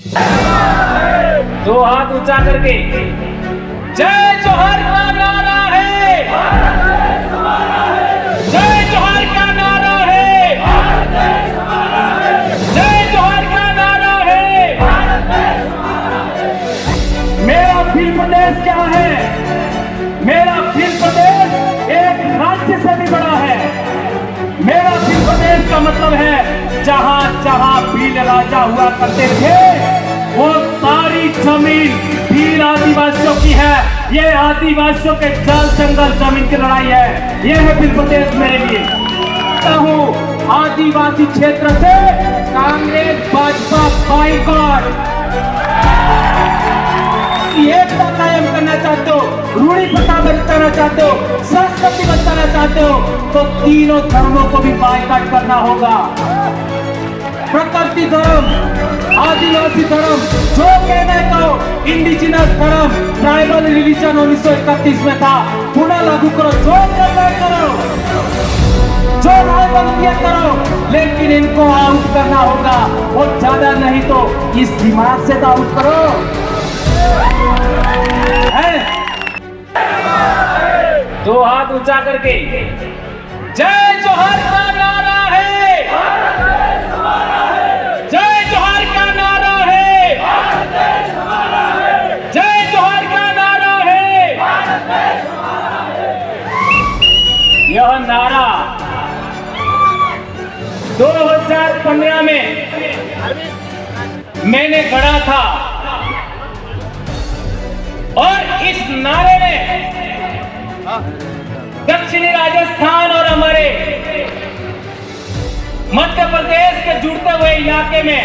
दो हाथ ऊंचा करके जय जोहर का नारा है, जय जोहर का नारा है, जय जोहर का नारा है। मेरा फिर प्रदेश क्या है? मेरा फिर प्रदेश एक राज्य से भी बड़ा है। मेरा फिर प्रदेश का मतलब है जहां जहां भील राजा हुआ करते थे वो सारी जमीन भील आदिवासियों की है। ये आदिवासियों के जल जंगल जमीन की लड़ाई है। ये है फिर प्रदेश मेरे लिए। हूँ आदिवासी क्षेत्र से कांग्रेस भाजपा बाइकॉट। एकता कायम करना चाहते हो, रूढ़ी प्रथा बचाना चाहते हो, संस्कृति बचाना चाहते हो तो तीनों धर्मों को भी बाइकॉट करना होगा। प्रकृति धर्म, आदिवासी धर्म, जो कहना कहो, इंडिजिनस धर्म, ट्राइबल रिलीजन 1931 में था, पुनः लागू करो। जो कहना करो, जो राय बनती करो, लेकिन इनको आउट करना होगा। और ज्यादा नहीं तो इस दिमाग से तो आउट करो। दो हाथ ऊंचा करके जय जोहर का नारा है, जय जोहर का नारा है, जय जोहर का नारा है। यह नारा 2015 में मैंने गढ़ा था और इस नारे ने दक्षिणी राजस्थान और हमारे मध्य प्रदेश के जुड़ते हुए इलाके में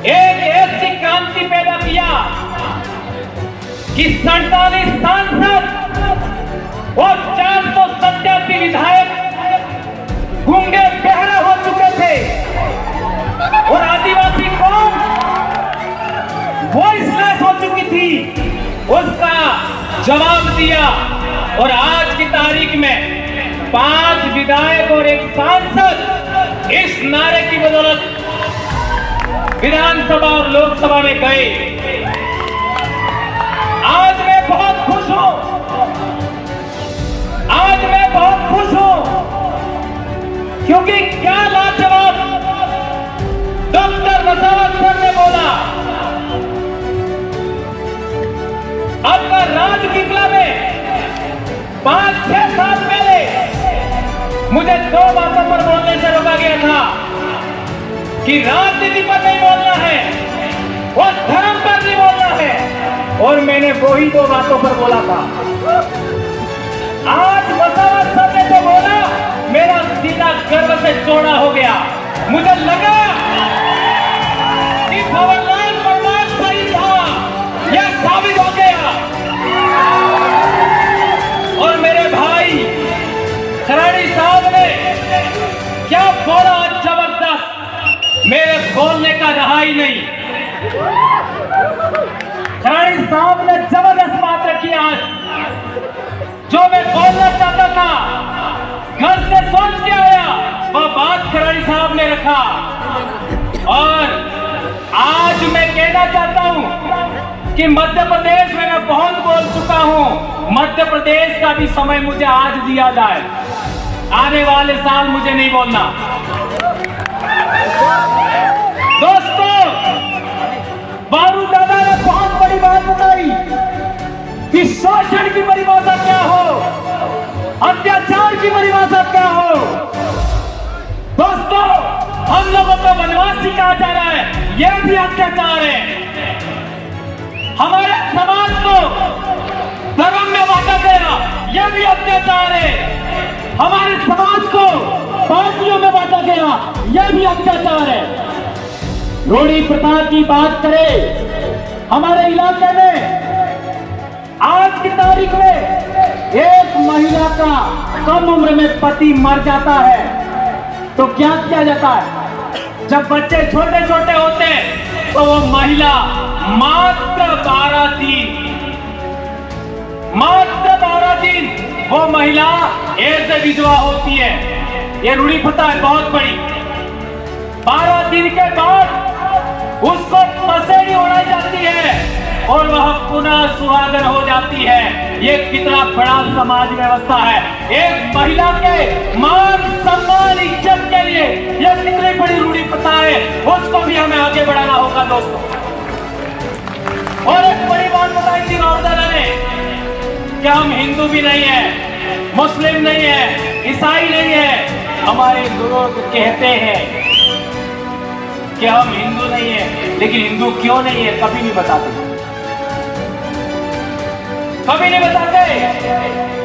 एक ऐसी क्रांति पैदा किया कि 47 सांसद और 487 विधायक गूंगे बहरे हो चुके थे और आदिवासी कौम वॉइसलेस हो चुकी थी। उसका जवाब दिया और आज की तारीख में 5 विधायक और 1 सांसद इस नारे की बदौलत विधानसभा और लोकसभा में गए। आज मैं बहुत खुश हूं, आज मैं बहुत खुश हूं क्योंकि क्या लाजवाब डॉक्टर वसावत सर ने बोला। आपका राज पिपला में 5-6 साल पहले मुझे 2 बातों पर बोलने से रोका गया था कि राजनीति पर नहीं बोलना है और धर्म पर नहीं बोलना है, और मैंने वही 2 बातों पर बोला था। आज वसावत सर ने जो बोला मेरा सीना गर्व से चौड़ा हो गया। मुझे लगा कि भंवरलाल परमार सही था, यह साबित हो गया। और मेरे भाई खराड़ी साहब ने क्या बोला जबरदस्त, मेरे बोलने का रहा ही नहीं। खराड़ी साहब ने जबरदस्त बात रखी आज, जो मैं बोलना चाहता था घर से सोच के आया वह बात खराड़ी साहब ने रखा। और आज मैं कहना चाहता हूं कि मध्य प्रदेश में मैं बहुत बोल चुका हूं, मध्य प्रदेश का भी समय मुझे आज दिया जाए, आने वाले साल मुझे नहीं बोलना। दोस्तों, बारू दादा ने बहुत बड़ी बात बताई कि शोषण की परिभाषा क्या हो, अत्याचार की परिभाषा क्या हो। दोस्तों, हम लोगों को वनवासी कहा जा रहा है, यह भी अत्याचार है। हमारे समाज को धर्म में बांटा गया, यह भी अत्याचार है। हमारे समाज को पार्टियों में बांटा गया, यह भी अत्याचार है। रूढ़ी प्रथा की बात करें, हमारे इलाके में आज की तारीख में एक महिला का कम उम्र में पति मर जाता है तो क्या किया जाता है? जब बच्चे छोटे छोटे होते हैं तो वो महिला मात्र 12 दिन वो महिला ऐसे विधवा होती है। ये रूढ़ी प्रथा है बहुत बड़ी। 12 दिन के बाद उसको पुनः सुहागन हो जाती है। ये कितना बड़ा समाज व्यवस्था है। एक महिला के मान सम्मान इज्जत के लिए ये कितनी बड़ी रूढ़ी प्रथा है, उसको भी हमें आगे बढ़ाना होगा दोस्तों। और एक बड़ी बात बताई थी राउरकेला ने कि हम हिंदू भी नहीं है, मुस्लिम नहीं है, ईसाई नहीं है। हमारे लोग कहते हैं कि हम हिंदू नहीं है, लेकिन हिंदू क्यों नहीं है कभी नहीं बताते, कभी नहीं बताते।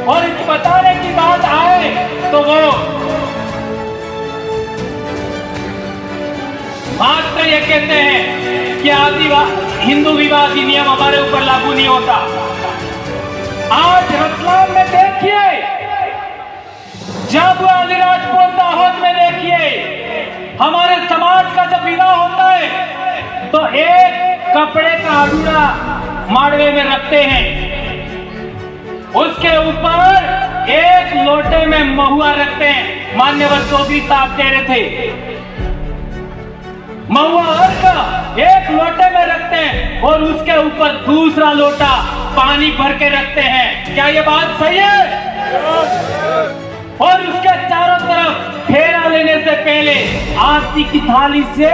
और इस बताने की बात आए तो वो मात्र ये कहते हैं कि हिंदू विवाह अधिनियम हमारे ऊपर लागू नहीं होता। आज रतलाम में देखिए, जब अलीराजपुर दाहोद में देखिए, हमारे समाज का जब विवाह होता है तो एक कपड़े का अधूरा माड़वे में रखते हैं, उसके ऊपर एक लोटे में महुआ रखते हैं। मान्यवर चौधरी साहब कह रहे थे महुआ हर का एक लोटे में रखते हैं और उसके ऊपर दूसरा लोटा पानी भर के रखते हैं। क्या ये बात सही है? और उसके चारों तरफ फेरा लेने से पहले आरती की थाली से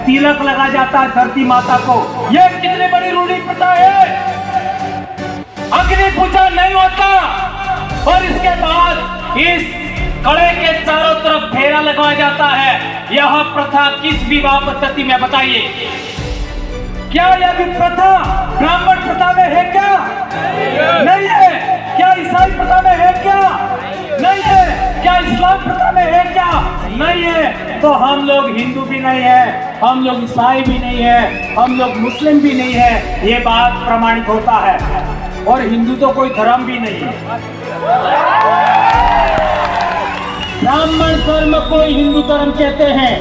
तिलक लगा जाता है धरती माता को। यह कितनी बड़ी रूढ़ी प्रथा है। अग्नि पूजा नहीं होता और इसके बाद इस कड़े के चारों तरफ फेरा लगाया जाता है। यह प्रथा किस विवाह पद्धति में बताइए? क्या यह भी प्रथा ब्राह्मण प्रथा में है क्या? नहीं है। क्या ईसाई प्रथा में है क्या? नहीं है। क्या इस्लाम प्रथा में है क्या? नहीं है। तो हम लोग हिंदू भी नहीं है, हम लोग ईसाई भी नहीं है, हम लोग मुस्लिम भी नहीं है। ये बात प्रमाणित होता है। और हिंदू तो कोई धर्म भी नहीं है। ब्राह्मण धर्म को हिंदू धर्म कहते हैं।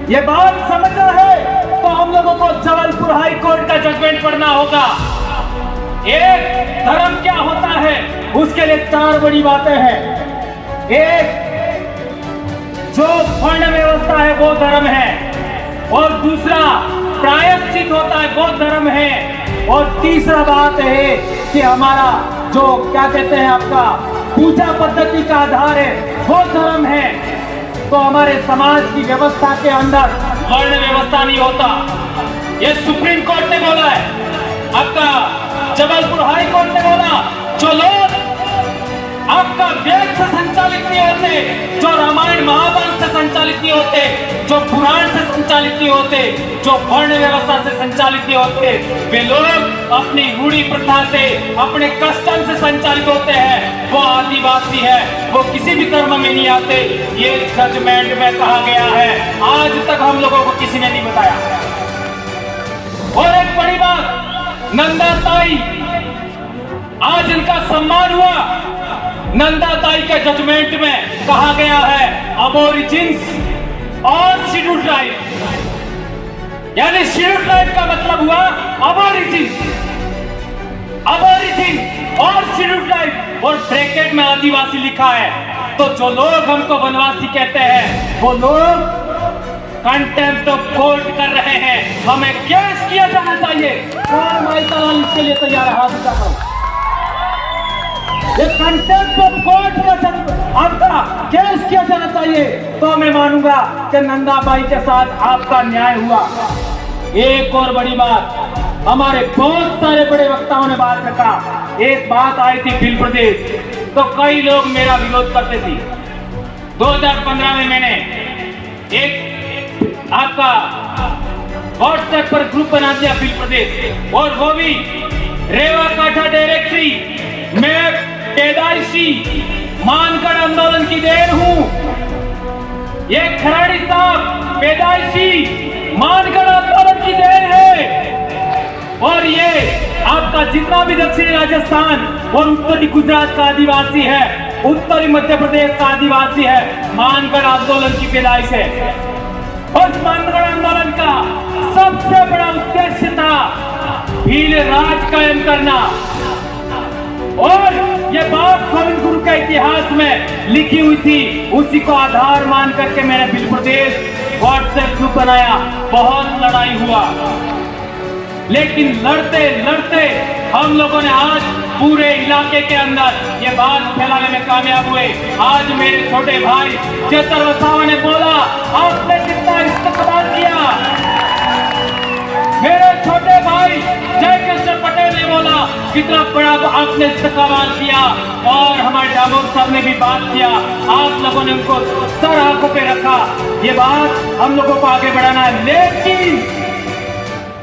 ये बात समझना है तो हम लोगों को जबलपुर हाई कोर्ट का जजमेंट पढ़ना होगा। एक धर्म क्या होता है उसके लिए चार बड़ी बातें हैं। एक, जो वर्ण व्यवस्था है वो धर्म है, और दूसरा प्रायश्चित होता है वो धर्म है, और तीसरा बात है कि हमारा जो क्या कहते हैं आपका पूजा पद्धति का आधार है वो धर्म है। तो हमारे समाज की व्यवस्था के अंदर वर्ण व्यवस्था नहीं होता। ये सुप्रीम कोर्ट ने बोला है, आपका जबलपुर हाई कोर्ट ने बोला। जो लोग आपका वेद से संचालित नहीं होते, जो रामायण महाभारत से संचालित नहीं होते, जो पुराण से संचालित नहीं होते, जो वर्ण व्यवस्था से संचालित नहीं होते, वे लोग अपनी रूढ़ी प्रथा से, अपने कस्टम से संचालित होते हैं। वो आदिवासी है, वो किसी भी धर्म में नहीं आते। ये जजमेंट में कहा गया है। आज तक हम लोगों को किसी ने नहीं बताया। और एक बड़ी बात, नंदा ताई, आज इनका सम्मान हुआ। नंदा ताई के जजमेंट में कहा गया है अबोरिजिन्स और शेड्यूल्ड ट्राइब, यानी शेड्यूल्ड ट्राइब का मतलब हुआ अबोरिजिन, अबोरिजिन और शेड्यूल्ड ट्राइब, और ब्रैकेट में आदिवासी लिखा है। तो जो लोग हमको वनवासी कहते हैं वो लोग कंटेम्प्ट ऑफ कोर्ट कर रहे हैं। हमें केस किया जाना चाहिए। कौन माइकल इसके लिए तैयार है? हाथ उठाकर। ये कंटेम्प्ट ऑफ कोर्ट का आपका केस किया जाना चाहिए, तो मैं मानूंगा कि नंदाबाई के साथ आपका न्याय हुआ। एक और बड़ी बात, हमारे बहुत सारे बड़े वक्ताओं ने बात रखा। एक बात आई थी भील प्रदेश, तो कई लोग मेरा विरोध करते थे। 2015 में मैंने एक आपका व्हाट्सएप पर ग्रुप बना दिया भील प्रदेश, और वो भी रेवा काठा डायरेक्टरी। मैं पैदाइशी मानगढ़ आंदोलन की देन हूं। ये खराड़ी साहब पैदाइशी मानगढ़ आंदोलन की देन है। और ये आपका जितना भी दक्षिणी राजस्थान और उत्तरी गुजरात का आदिवासी है, उत्तरी मध्य प्रदेश का आदिवासी है, मानगढ़ आंदोलन की पैदाइश है। और इस मानगढ़ आंदोलन का सबसे बड़ा उद्देश्य था भील राज कायम करना। और ये बात गोविंद गुरु के इतिहास में लिखी हुई थी, उसी को आधार मान करके मैंने भील प्रदेश व्हाट्सएप ग्रुप बनाया। बहुत लड़ाई हुआ, लेकिन लड़ते लड़ते हम लोगों ने आज पूरे इलाके के अंदर ये बात फैलाने में कामयाब हुए। आज मेरे छोटे भाई चेतर वसावा ने बोला, आपने कितना इस्तेमाल किया। मेरे छोटे भाई जय कृष्ण पटेल ने बोला, कितना बड़ा आपने इस्तेमाल किया। और हमारे डामोर साहब ने भी बात किया, आप लोगों ने उनको सर आंखों पे रखा। ये बात हम लोगों को आगे बढ़ाना है। लेकिन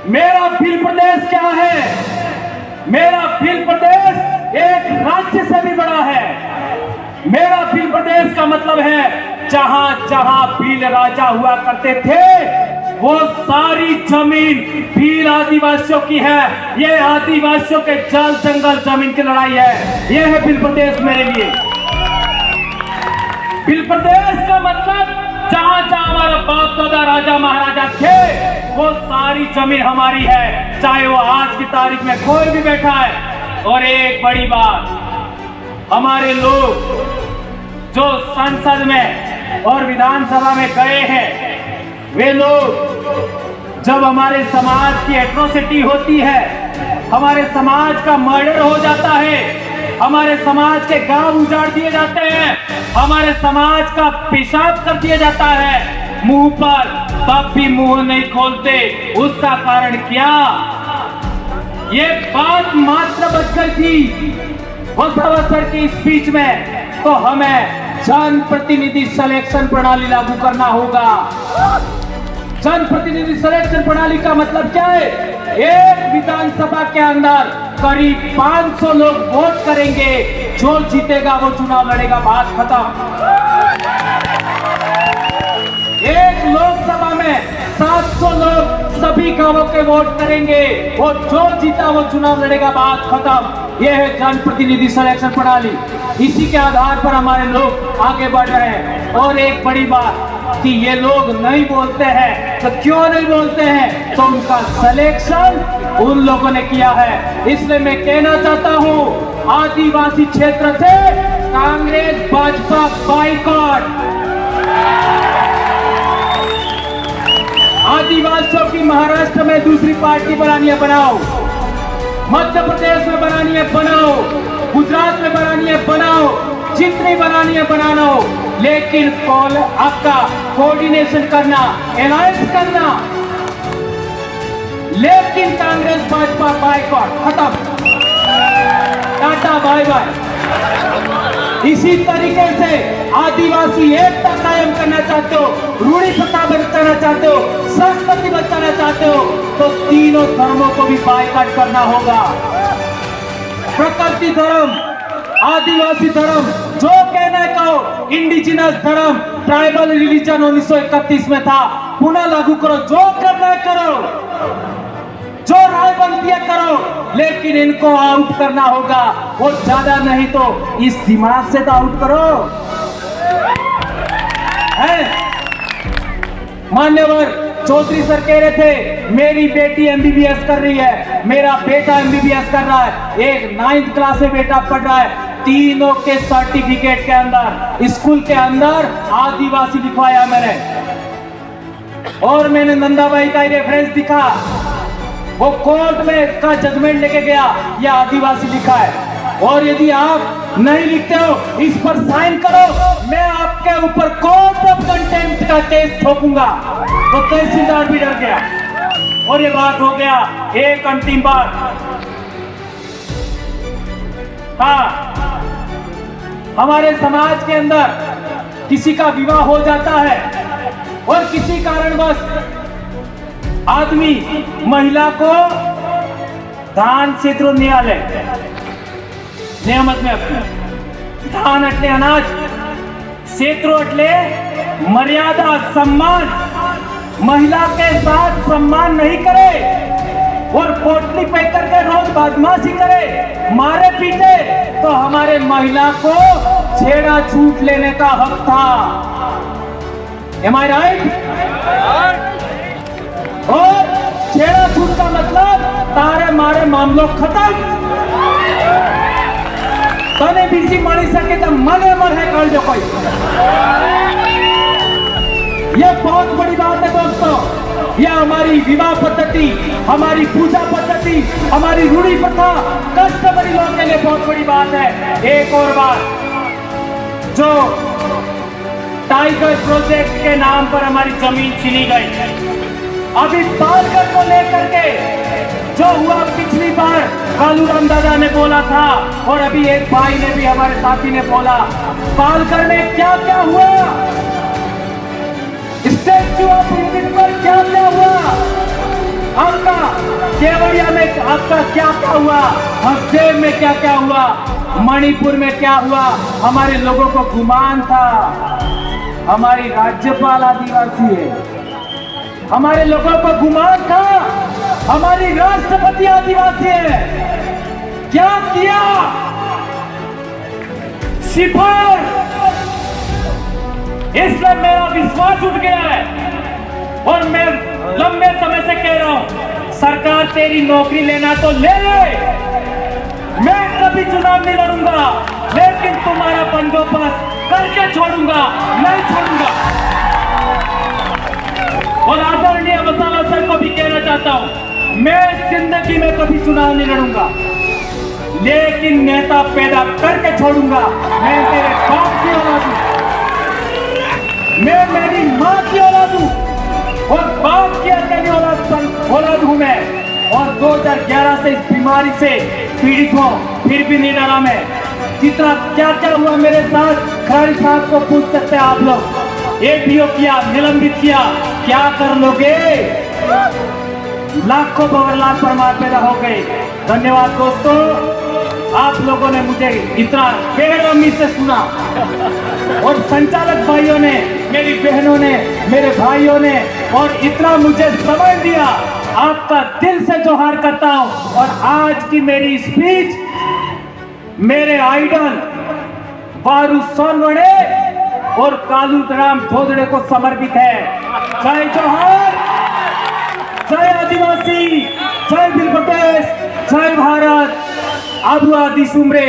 मेरा भील प्रदेश क्या है? मेरा भील प्रदेश एक राज्य से भी बड़ा है। मेरा भील प्रदेश का मतलब है जहां जहां भील राजा हुआ करते थे वो सारी जमीन भील आदिवासियों की है। ये आदिवासियों के जल जंगल जमीन की लड़ाई है। ये है भील प्रदेश मेरे लिए। भील प्रदेश का मतलब जहां जहां हमारा बाप दादा राजा महाराजा थे वो सारी जमीन हमारी है, चाहे वो आज की तारीख में कोई भी बैठा है। और एक बड़ी बात, हमारे लोग जो संसद में और विधानसभा में गए हैं, वे लोग जब हमारे समाज की एट्रोसिटी होती है, हमारे समाज का मर्डर हो जाता है, हमारे समाज के गांव उजाड़ दिए जाते हैं, हमारे समाज का पेशाब कर दिया जाता है मुंह पर, तब भी मुंह नहीं खोलते। उसका कारण क्या? ये बात मात्र बच गई थी वसावा सर की स्पीच में, तो हमें जन प्रतिनिधि सिलेक्शन प्रणाली लागू करना होगा। जन प्रतिनिधि सिलेक्शन प्रणाली का मतलब क्या है? एक विधानसभा के अंदर करीब 500 लोग वोट करेंगे, जो जीतेगा वो चुनाव लड़ेगा, बात खत्म। एक लोकसभा में 700 लोग सभी गांवों के वोट करेंगे, वो जो जीता वो चुनाव लड़ेगा, बात खत्म। यह है जन प्रतिनिधि सिलेक्शन प्रणाली। इसी के आधार पर हमारे लोग आगे बढ़ रहे हैं। और एक बड़ी बात कि ये लोग नहीं बोलते हैं, तो क्यों नहीं बोलते हैं? तो उनका सिलेक्शन उन लोगों ने किया है। इसलिए मैं कहना चाहता हूं, आदिवासी क्षेत्र से कांग्रेस भाजपा बाइकॉट। आदिवासियों की महाराष्ट्र में दूसरी पार्टी बनानी है, बनाओ। मध्य प्रदेश में बनानी है, बनाओ। गुजरात में बनानी है, बनाओ। जितनी बनानी है बनाना हो, लेकिन कॉल आपका कोऑर्डिनेशन करना, अलायंस करना। लेकिन कांग्रेस भाजपा बाइकॉट, खत्म, टाटा बाय बाय। इसी तरीके से आदिवासी एकता कायम करना चाहते हो, रूढ़ी प्रथा बचाना चाहते हो, संस्कृति बचाना चाहते हो, तो तीनों धर्मों को भी बाइकॉट करना होगा। प्रकृति धर्म, आदिवासी धर्म, जो कहना है कहो, इंडिजिनस धर्म, ट्राइबल रिलीजन 1931 में था, पुनः लागू करो। जो करना है करो, जो राय बनती है करो, लेकिन इनको आउट करना होगा। वो ज्यादा नहीं तो इस दिमाग से तो आउट करो। है मान्यवर चौधरी सर कह रहे थे, मेरी बेटी एमबीबीएस कर रही है, मेरा बेटा एमबीबीएस कर रहा है, एक 9th क्लास में बेटा पढ़ रहा है। तीनों के सर्टिफिकेट के अंदर, स्कूल के अंदर आदिवासी लिखवाया मैंने। और मैंने नंदाबाई का रेफरेंस दिखा, वो कोर्ट में का जजमेंट लेके गया, ये आदिवासी लिखा है। और यदि आप नहीं लिखते हो, इस पर साइन करो, मैं आपके ऊपर कोर्ट ऑफ कंटेम्प्ट का केस ठोकूंगा। तो तहसीलदार भी डर गया और ये बात हो गया। एक अंतिम बार, हाँ, हमारे समाज के अंदर किसी का विवाह हो जाता है और किसी कारणवश आदमी महिला को दान क्षेत्र न्यायालय नियमत में दान अटले अनाज क्षेत्र अटले मर्यादा सम्मान, महिला के साथ सम्मान नहीं करे और पोटली पैक करके रोज बदमाशी करे, मारे पीटे, तो हमारे महिला को छेड़ा छूट लेने का हक था। Am I right? और छेड़ा छूट का मतलब तारे मारे मामलों खत्म। तने बीजी मानी सके तो मने मन है कर जो कोई। ये बहुत बड़ी बात है दोस्तों। या हमारी विवाह पद्धति, हमारी पूजा पद्धति, हमारी रूढ़ी प्रथा कस्टमरी लॉ के लिए बहुत बड़ी बात है। एक और बात, जो टाइगर प्रोजेक्ट के नाम पर हमारी जमीन छीनी गई, अभी पालघर को लेकर के जो हुआ पिछली बार कालूराम दादा ने बोला था, और अभी एक भाई ने भी, हमारे साथी ने बोला, पालघर में क्या क्या हुआ, स्टैच्यू ऑफ यूनिटी पर क्या क्या हुआ, आपका केवड़िया में आपका क्या क्या हुआ, हसदेव में क्या क्या हुआ, मणिपुर में क्या हुआ। हमारे लोगों को गुमान था हमारी राज्यपाल आदिवासी है, हमारे लोगों को गुमान था हमारी राष्ट्रपति आदिवासी है। क्या किया? सिफर। इसलिए मेरा विश्वास उठ गया है, और मैं लंबे समय से कह रहा हूं, सरकार तेरी नौकरी लेना तो ले ले, मैं कभी चुनाव नहीं लड़ूंगा, लेकिन तुम्हारा बंदोबस्त करके छोड़ूंगा, नहीं छोड़ूंगा। और आदरणीय मसाला सर को भी कहना चाहता हूं, मैं जिंदगी में कभी चुनाव नहीं लड़ूंगा, लेकिन नेता पैदा करके छोड़ूंगा। मैं तेरे बाप की औलाद हूं, मैं मेरी मां की औलाद हूं, और बाप की अकेली औलाद हूं मैं, और 2011 से इस बीमारी से पीड़ित हूं, फिर भी नहीं डरा मैं। जितना क्या क्या हुआ मेरे साथ, खराड़ी साहब को पूछ सकते हैं आप लोग। एपीओ किया, निलंबित किया, क्या कर लोगे? लाखों बवरलाल परमार पैदा हो गए। धन्यवाद दोस्तों, आप लोगों ने मुझे इतना बेरहमी से सुना, और संचालक भाइयों ने, मेरी बहनों ने, मेरे भाइयों ने, और इतना मुझे समय दिया। आपका दिल से जोहार करता हूं। और आज की मेरी स्पीच मेरे आइडल वारू सोनवणे और कालूराम धोदड़े को समर्पित है। जय जोहार, जय आदिवासी, जय बिल पटेल, जय भारत, आबू आदि सुमरे।